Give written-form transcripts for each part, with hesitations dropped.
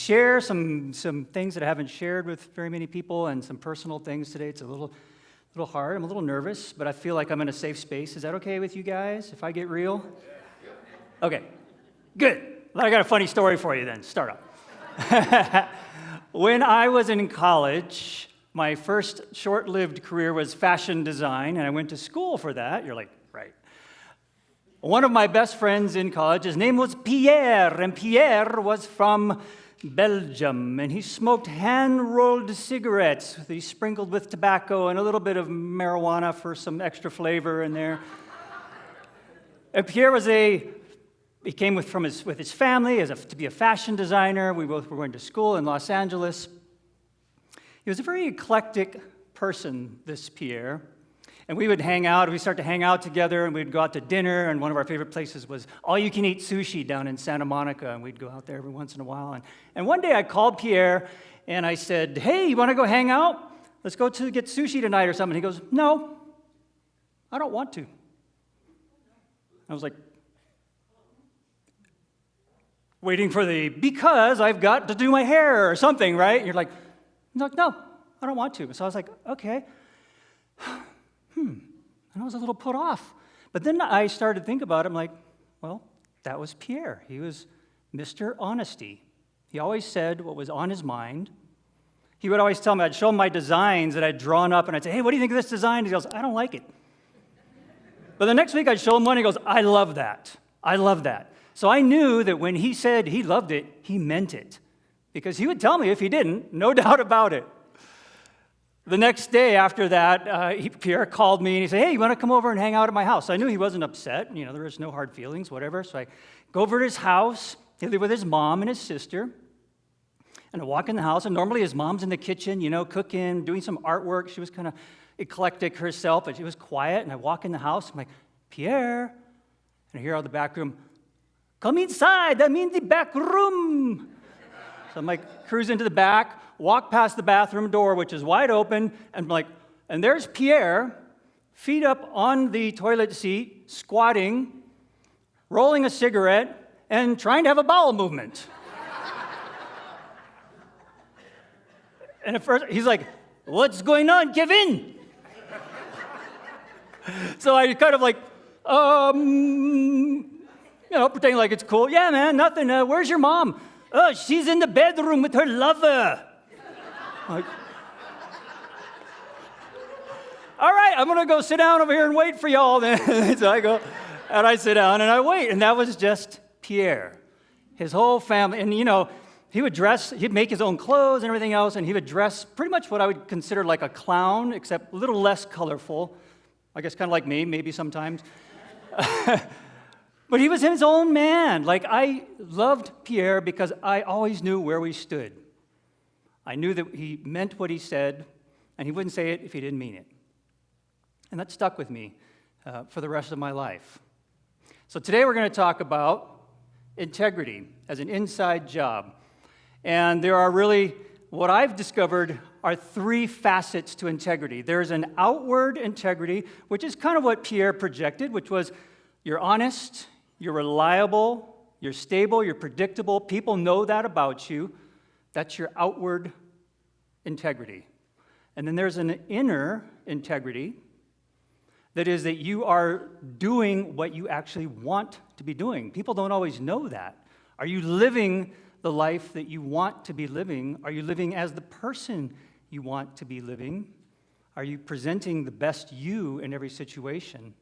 share some things that I haven't shared with very many people and some personal things today. It's a little hard. I'm a little nervous, but I feel like I'm in a safe space. Is that okay with you guys if I get real? Okay, good. Well, I got a funny story for you then. Start up. When I was in college, my first short-lived career was fashion design, and I went to school for that. You're like, right. One of my best friends in college, his name was Pierre, and Pierre was from Belgium, and he smoked hand-rolled cigarettes. He sprinkled with tobacco and a little bit of marijuana for some extra flavor in there. And Pierre he came with his family to be a fashion designer. We both were going to school in Los Angeles. He was a very eclectic person, this Pierre. And we would hang out, we'd start to hang out together, and we'd go out to dinner, and one of our favorite places was all-you-can-eat sushi down in Santa Monica, and we'd go out there every once in a while. And one day I called Pierre, and I said, hey, you want to go hang out? Let's go to get sushi tonight or something. He goes, no, I don't want to. I was like, waiting for because I've got to do my hair or something, right? And you're like, no, I don't want to. So I was like, okay. And I was a little put off. But then I started to think about it. I'm like, well, that was Pierre. He was Mr. Honesty. He always said what was on his mind. He would always tell me, I'd show him my designs that I'd drawn up, and I'd say, hey, what do you think of this design? He goes, I don't like it. But the next week I'd show him one, and he goes, I love that. I love that. So I knew that when he said he loved it, he meant it. Because he would tell me if he didn't, no doubt about it. The next day after that, Pierre called me and he said, hey, you want to come over and hang out at my house? So I knew he wasn't upset. There was no hard feelings, whatever. So I go over to his house. He lived with his mom and his sister. And I walk in the house, and normally his mom's in the kitchen, cooking, doing some artwork. She was kind of eclectic herself, but she was quiet. And I walk in the house. I'm like, Pierre. And I hear out of the back room, come inside, I'm in the back room. So I'm like, cruise into the back, walk past the bathroom door, which is wide open, and there's Pierre, feet up on the toilet seat, squatting, rolling a cigarette, and trying to have a bowel movement. And at first, he's like, what's going on, Kevin? So I kind of pretending like it's cool. Yeah, man, nothing. Where's your mom? Oh, she's in the bedroom with her lover. Like, all right, I'm going to go sit down over here and wait for y'all then. So I go, and I sit down and I wait. And that was just Pierre. His whole family. And, he would dress, he'd make his own clothes and everything else, and he would dress pretty much what I would consider like a clown, except a little less colorful. I guess kind of like me, maybe sometimes. But he was his own man. I loved Pierre because I always knew where we stood. I knew that he meant what he said, and he wouldn't say it if he didn't mean it. And that stuck with me for the rest of my life. So today we're going to talk about integrity as an inside job. And there are really, what I've discovered are three facets to integrity. There's an outward integrity, which is kind of what Pierre projected, which was you're honest, you're reliable, you're stable, you're predictable. People know that about you. That's your outward integrity. And then there's an inner integrity that is that you are doing what you actually want to be doing. People don't always know that. Are you living the life that you want to be living? Are you living as the person you want to be living? Are you presenting the best you in every situation?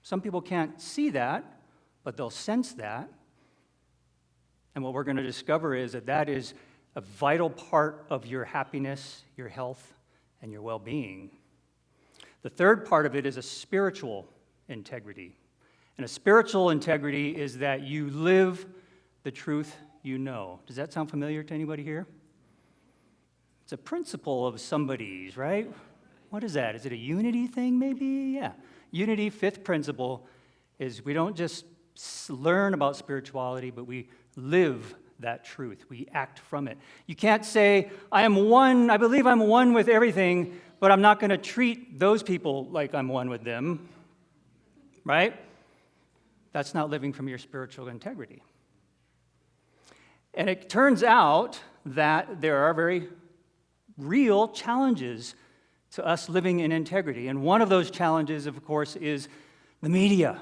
Some people can't see that, but they'll sense that. And what we're going to discover is that is a vital part of your happiness, your health, and your well-being. The third part of it is a spiritual integrity. And a spiritual integrity is that you live the truth you know. Does that sound familiar to anybody here? It's a principle of somebody's, right? What is that? Is it a unity thing, maybe? Yeah. Unity, fifth principle, is we don't just learn about spirituality, but we live that truth. We act from it. You can't say, I believe I'm one with everything, but I'm not going to treat those people like I'm one with them, right? That's not living from your spiritual integrity. And it turns out that there are very real challenges to us living in integrity. And one of those challenges, of course, is the media,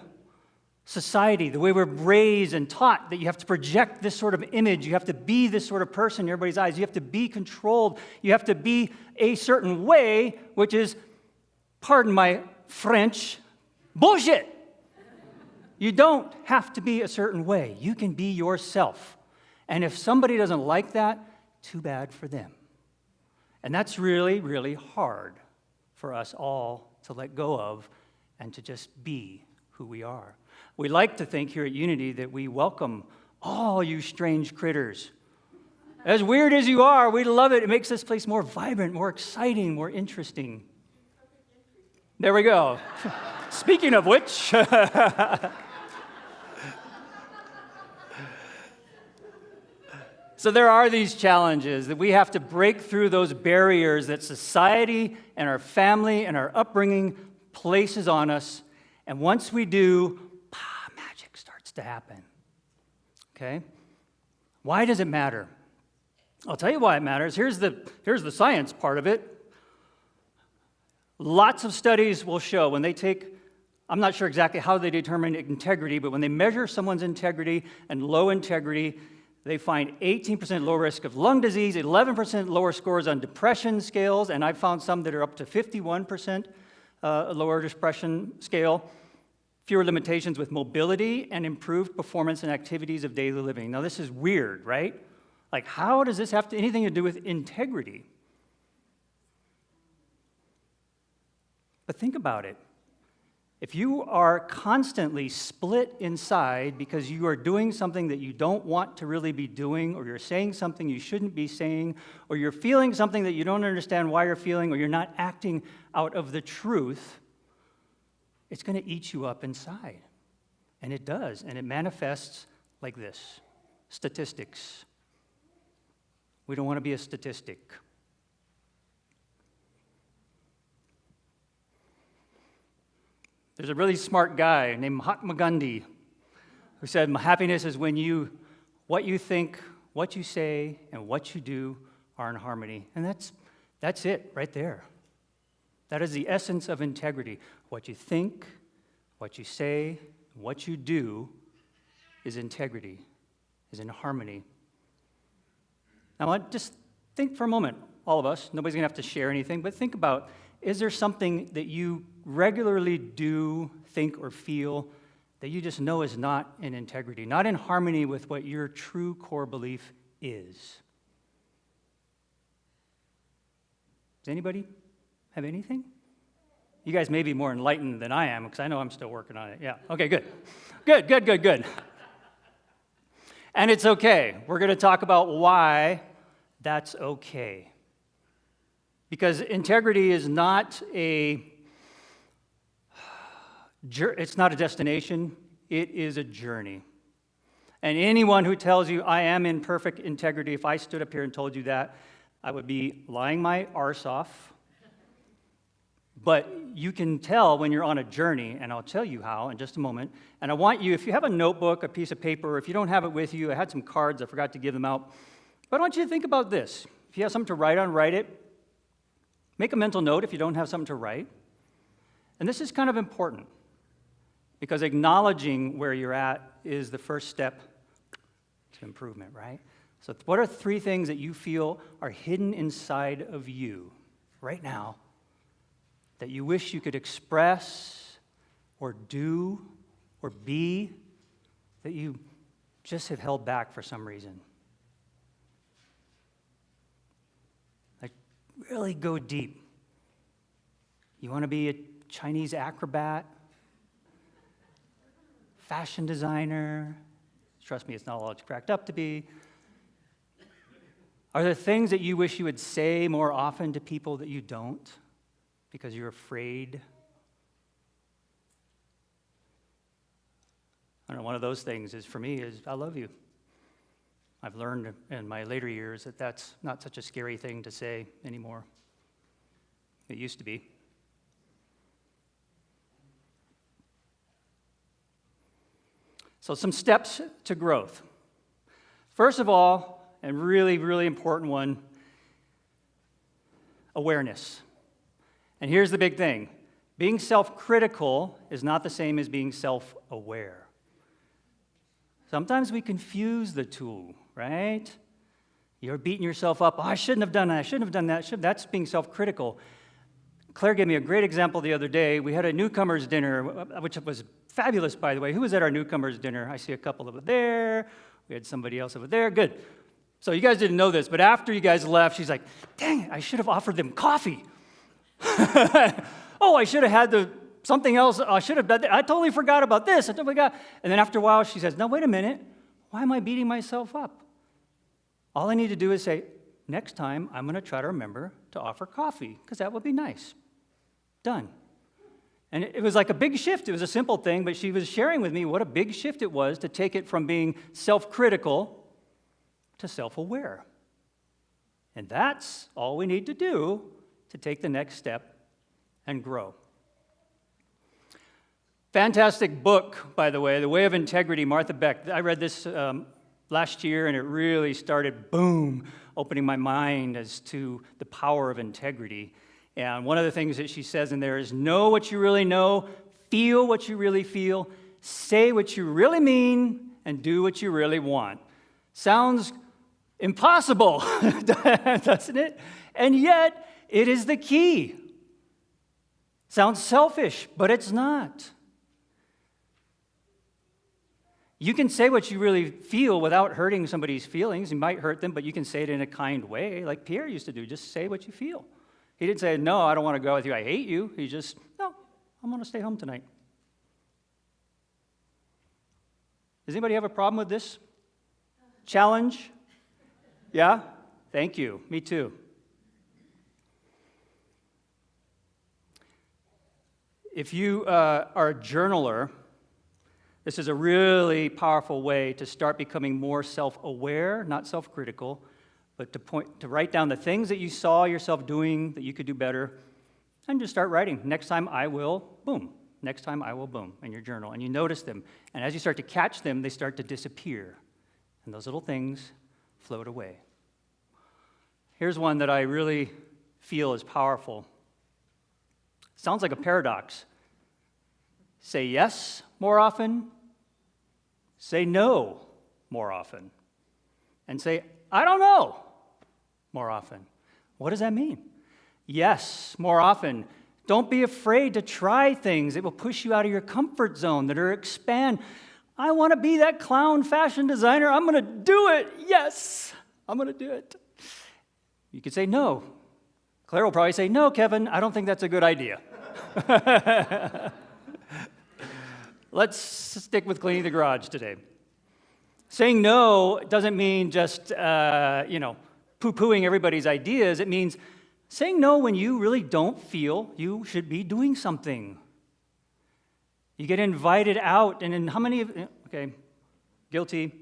society, the way we're raised and taught that you have to project this sort of image, you have to be this sort of person in everybody's eyes, you have to be controlled, you have to be a certain way, which is, pardon my French, bullshit. You don't have to be a certain way. You can be yourself. And if somebody doesn't like that, too bad for them. And that's really, really hard for us all to let go of and to just be who we are. We like to think here at Unity that we welcome all you strange critters. As weird as you are, we love it. It makes this place more vibrant, more exciting, more interesting. There we go. Speaking of which, so there are these challenges that we have to break through those barriers that society and our family and our upbringing places on us. And once we do, magic starts to happen. Okay? Why does it matter? I'll tell you why it matters. Here's the science part of it. Lots of studies will show when they take, I'm not sure exactly how they determine integrity, but when they measure someone's integrity and low integrity, they find 18% lower risk of lung disease, 11% lower scores on depression scales, and I've found some that are up to 51% lower depression scale, fewer limitations with mobility, and improved performance in activities of daily living. Now, this is weird, right? Like, how does this have anything to do with integrity? But think about it. If you are constantly split inside because you are doing something that you don't want to really be doing, or you're saying something you shouldn't be saying, or you're feeling something that you don't understand why you're feeling, or you're not acting out of the truth, it's going to eat you up inside. And it does, and it manifests like this. Statistics. We don't want to be a statistic. There's a really smart guy named Mahatma Gandhi who said, happiness is when what you think, what you say, and what you do are in harmony. And that's it right there. That is the essence of integrity. What you think, what you say, what you do is integrity, is in harmony. Now, just think for a moment, all of us. Nobody's going to have to share anything, but think about, is there something that you regularly do, think, or feel that you just know is not in integrity, not in harmony with what your true core belief is? Does anybody have anything? You guys may be more enlightened than I am, because I know I'm still working on it. Yeah, okay, good. Good. And it's okay. We're going to talk about why that's okay. Because integrity is not it's not a destination, it is a journey. And anyone who tells you I am in perfect integrity, if I stood up here and told you that, I would be lying my arse off. But you can tell when you're on a journey, and I'll tell you how in just a moment. And I want you, if you have a notebook, a piece of paper, or if you don't have it with you, I had some cards, I forgot to give them out. But I want you to think about this. If you have something to write on, write it. Make a mental note if you don't have something to write. And this is kind of important, because acknowledging where you're at is the first step to improvement, right? So what are 3 things that you feel are hidden inside of you right now that you wish you could express or do or be that you just have held back for some reason? Like, really go deep. You want to be a Chinese acrobat? Fashion designer? Trust me, it's not all it's cracked up to be. Are there things that you wish you would say more often to people that you don't because you're afraid? I don't know, one of those things is, for me, is I love you. I've learned in my later years that that's not such a scary thing to say anymore. It used to be. So some steps to growth. First of all, and really, really important one, awareness. And here's the big thing. Being self-critical is not the same as being self-aware. Sometimes we confuse the two, right? You're beating yourself up. Oh, I shouldn't have done that. I shouldn't have done that. That's being self-critical. Claire gave me a great example the other day. We had a newcomers dinner, which was fabulous, by the way. Who was at our newcomers dinner? I see a couple over there. We had somebody else over there. Good. So you guys didn't know this, but after you guys left, she's like, dang it, I should have offered them coffee. Oh, I should have had something else. I should have done that. I totally forgot about this. I totally forgot. And then after a while, she says, no, wait a minute. Why am I beating myself up? All I need to do is say, next time, I'm going to try to remember to offer coffee, because that would be nice. Done. And it was like a big shift. It was a simple thing, but she was sharing with me what a big shift it was to take it from being self-critical to self-aware. And that's all we need to do to take the next step and grow. Fantastic book, by the way, The Way of Integrity, Martha Beck. I read this last year, and it really started, boom, opening my mind as to the power of integrity. And one of the things that she says in there is, know what you really know, feel what you really feel, say what you really mean, and do what you really want. Sounds impossible, doesn't it? And yet, it is the key. Sounds selfish, but it's not. You can say what you really feel without hurting somebody's feelings. You might hurt them, but you can say it in a kind way, like Pierre used to do. Just say what you feel. He didn't say, no, I don't want to go with you. I hate you. He just, no, I'm going to stay home tonight. Does anybody have a problem with this challenge? Yeah? Thank you. Me too. If you are a journaler, this is a really powerful way to start becoming more self-aware, not self-critical, but to write down the things that you saw yourself doing that you could do better, and just start writing. Next time I will, boom. Next time I will, boom, in your journal. And you notice them. And as you start to catch them, they start to disappear. And those little things float away. Here's one that I really feel is powerful. Sounds like a paradox. Say yes more often, say no more often, and say, I don't know more often. What does that mean? Yes more often. Don't be afraid to try things. It will push you out of your comfort zone, that are expand. I want to be that clown fashion designer. I'm going to do it. Yes, I'm going to do it. You could say no. Claire will probably say, no, Kevin, I don't think that's a good idea. Let's stick with cleaning the garage today. Saying no doesn't mean just, poo-pooing everybody's ideas. It means saying no when you really don't feel you should be doing something. You get invited out, and in how many of, okay, guilty.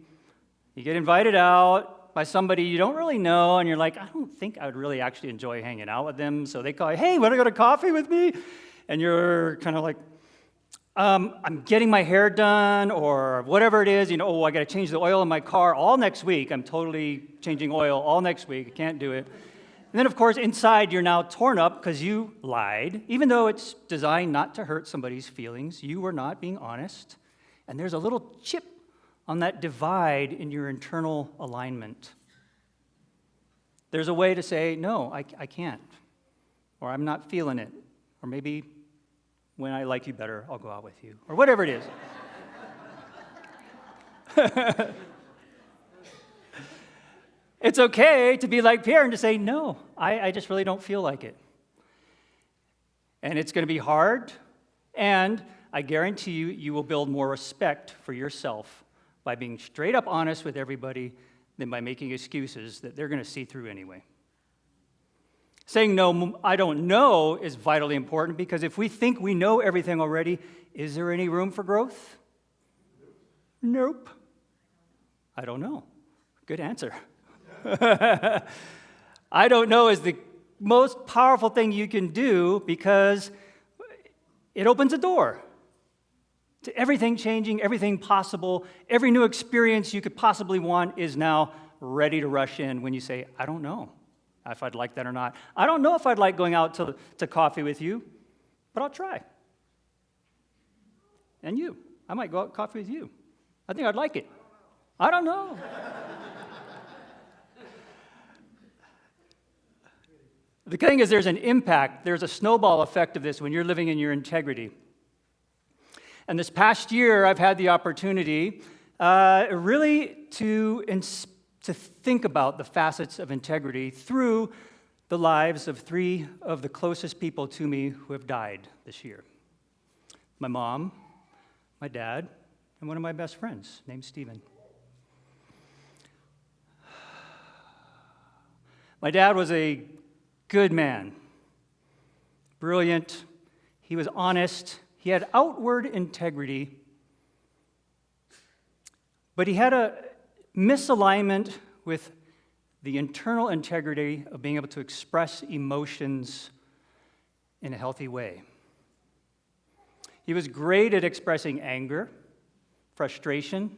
You get invited out by somebody you don't really know, and you're like, I don't think I would really actually enjoy hanging out with them. So they call you, hey, want to go to coffee with me? And you're kind of like, I'm getting my hair done, or whatever it is, I got to change the oil in my car all next week. I'm totally changing oil all next week. I can't do it. And then, of course, inside, you're now torn up because you lied. Even though it's designed not to hurt somebody's feelings, you were not being honest. And there's a little chip on that divide in your internal alignment. There's a way to say, no, I can't, or I'm not feeling it, or maybe when I like you better, I'll go out with you, or whatever it is. It's okay to be like Pierre and to say, no, I just really don't feel like it. And it's going to be hard, and I guarantee you, you will build more respect for yourself by being straight up honest with everybody than by making excuses that they're going to see through anyway. Saying no, I don't know is vitally important, because if we think we know everything already, is there any room for growth? Nope. I don't know. Good answer. I don't know is the most powerful thing you can do, because it opens a door. to everything changing, everything possible, every new experience you could possibly want is now ready to rush in when you say, I don't know if I'd like that or not. I don't know if I'd like going out to coffee with you, but I'll try. And you. I might go out coffee with you. I think I'd like it. I don't know. The thing is, there's an impact, there's a snowball effect of this when you're living in your integrity. And this past year, I've had the opportunity really to think about the facets of integrity through the lives of 3 of the closest people to me who have died this year. My mom, my dad, and one of my best friends named Stephen. My dad was a good man, brilliant, he was honest, he had outward integrity, but he had a misalignment with the internal integrity of being able to express emotions in a healthy way. He was great at expressing anger, frustration,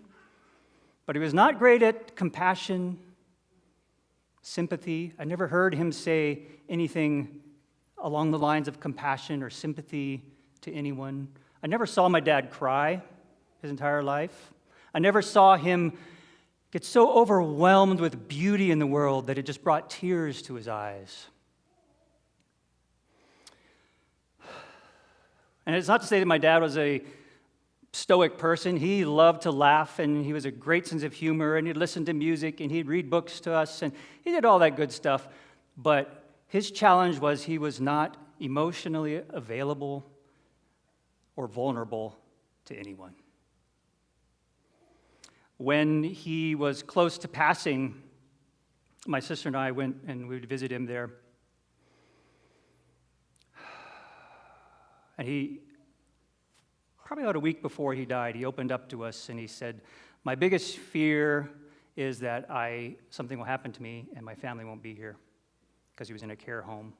but he was not great at compassion, sympathy. I never heard him say anything along the lines of compassion or sympathy to anyone. I never saw my dad cry his entire life. I never saw him get so overwhelmed with beauty in the world that it just brought tears to his eyes. And it's not to say that my dad was a stoic person. He loved to laugh, and he was a great sense of humor, and he'd listen to music, and he'd read books to us, and he did all that good stuff. But his challenge was he was not emotionally available or vulnerable to anyone. When he was close to passing, my sister and I went and we would visit him there. And he, probably about a week before he died, he opened up to us and he said, my biggest fear is that something will happen to me and my family won't be here, because he was in a care home.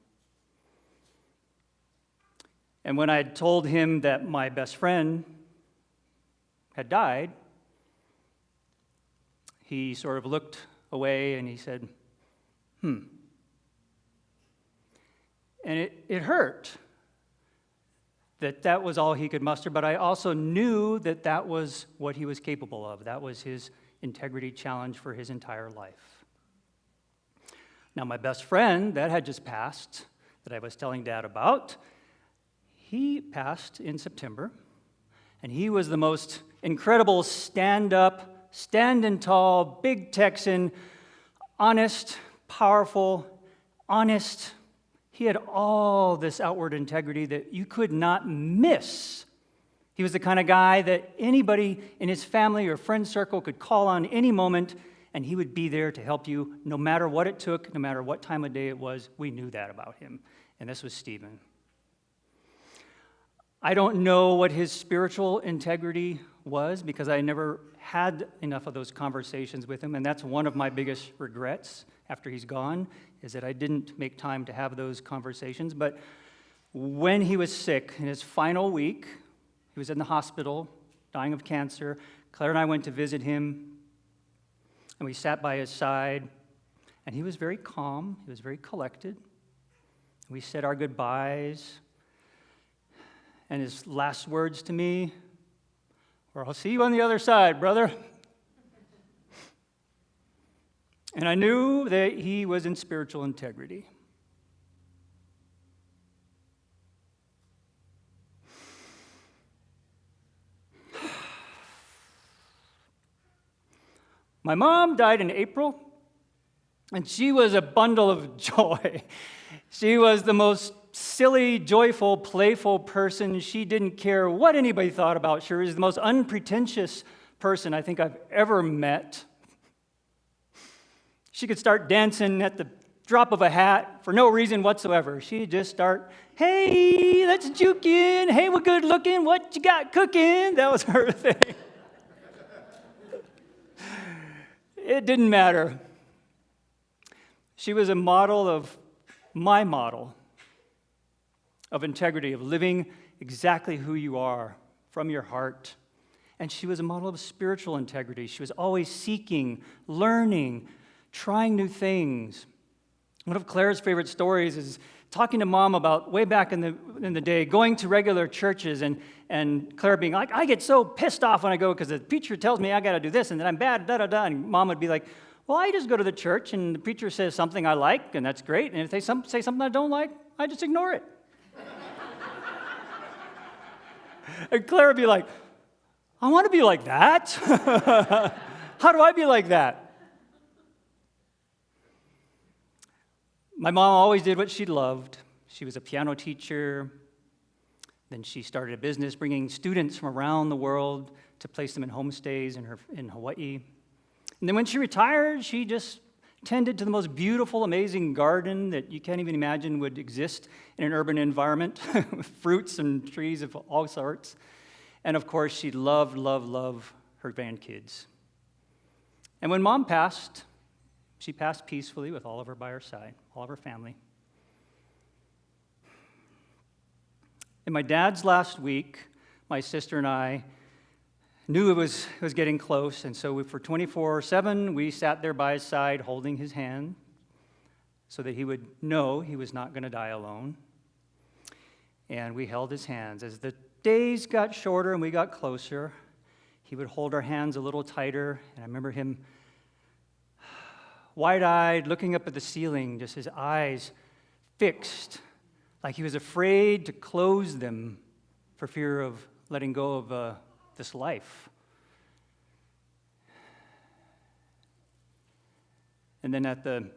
And when I had told him that my best friend had died, he sort of looked away and he said, And it hurt that was all he could muster, but I also knew that was what he was capable of. That was his integrity challenge for his entire life. Now, my best friend that had just passed, that I was telling Dad about, he passed in September, and he was the most incredible stand-up, standing tall, big Texan, honest, powerful, honest. He had all this outward integrity that you could not miss. He was the kind of guy that anybody in his family or friend circle could call on any moment, and he would be there to help you no matter what it took, no matter what time of day it was. We knew that about him, and this was Stephen. I don't know what his spiritual integrity was because I never had enough of those conversations with him, and that's one of my biggest regrets after he's gone, is that I didn't make time to have those conversations. But when he was sick, in his final week, he was in the hospital, dying of cancer. Claire and I went to visit him, and we sat by his side, and he was very calm, he was very collected. We said our goodbyes, and his last words to me were, I'll see you on the other side, brother. And I knew that he was in spiritual integrity. My mom died in April, and she was a bundle of joy. She was the most silly, joyful, playful person. She didn't care what anybody thought about her. She was the most unpretentious person I think I've ever met. She could start dancing at the drop of a hat for no reason whatsoever. She'd just start, hey, let's juke in. Hey, we're good looking. What you got cooking? That was her thing. It didn't matter. She was a model of my model of integrity, of living exactly who you are from your heart. And she was a model of spiritual integrity. She was always seeking, learning, trying new things. One of Claire's favorite stories is talking to Mom about way back in the day, going to regular churches, and Claire being like, I get so pissed off when I go because the preacher tells me I got to do this, and then I'm bad, da-da-da. And Mom would be like, well, I just go to the church, and the preacher says something I like, and that's great. And if they say something I don't like, I just ignore it. And Claire would be like, I want to be like that. How do I be like that? My mom always did what she loved. She was a piano teacher. Then she started a business bringing students from around the world to place them in homestays in Hawaii. And then when she retired, she just tended to the most beautiful, amazing garden that you can't even imagine would exist in an urban environment, with fruits and trees of all sorts. And of course, she loved her grandkids. And when Mom passed, she passed peacefully with Oliver by her side, all of her family. In my dad's last week, my sister and I knew it was getting close, and so for 24/7, we sat there by his side holding his hand so that he would know he was not going to die alone. And we held his hands. As the days got shorter and we got closer, he would hold our hands a little tighter, and I remember him wide-eyed, looking up at the ceiling, just his eyes fixed, like he was afraid to close them for fear of letting go of this life. And then at the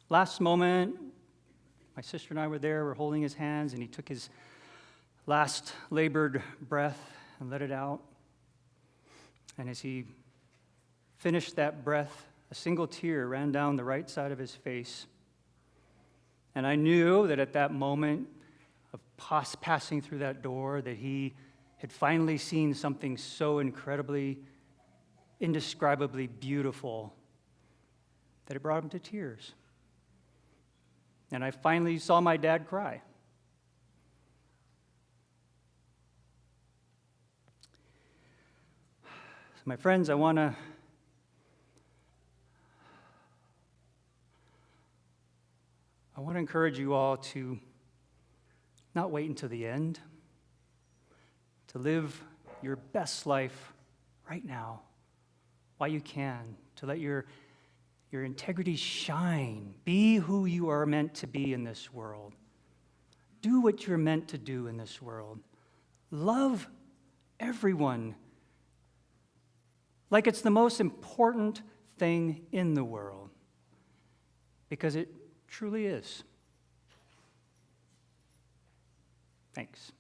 last moment, my sister and I were there, we're holding his hands, and he took his last labored breath and let it out. And as he finished that breath, a single tear ran down the right side of his face. And I knew that at that moment of passing through that door, that he had finally seen something so incredibly, indescribably beautiful that it brought him to tears. And I finally saw my dad cry. So my friends, I want to encourage you all to not wait until the end, to live your best life right now while you can, to let your integrity shine. Be who you are meant to be in this world. Do what you're meant to do in this world. Love everyone like it's the most important thing in the world, because it truly is. Thanks.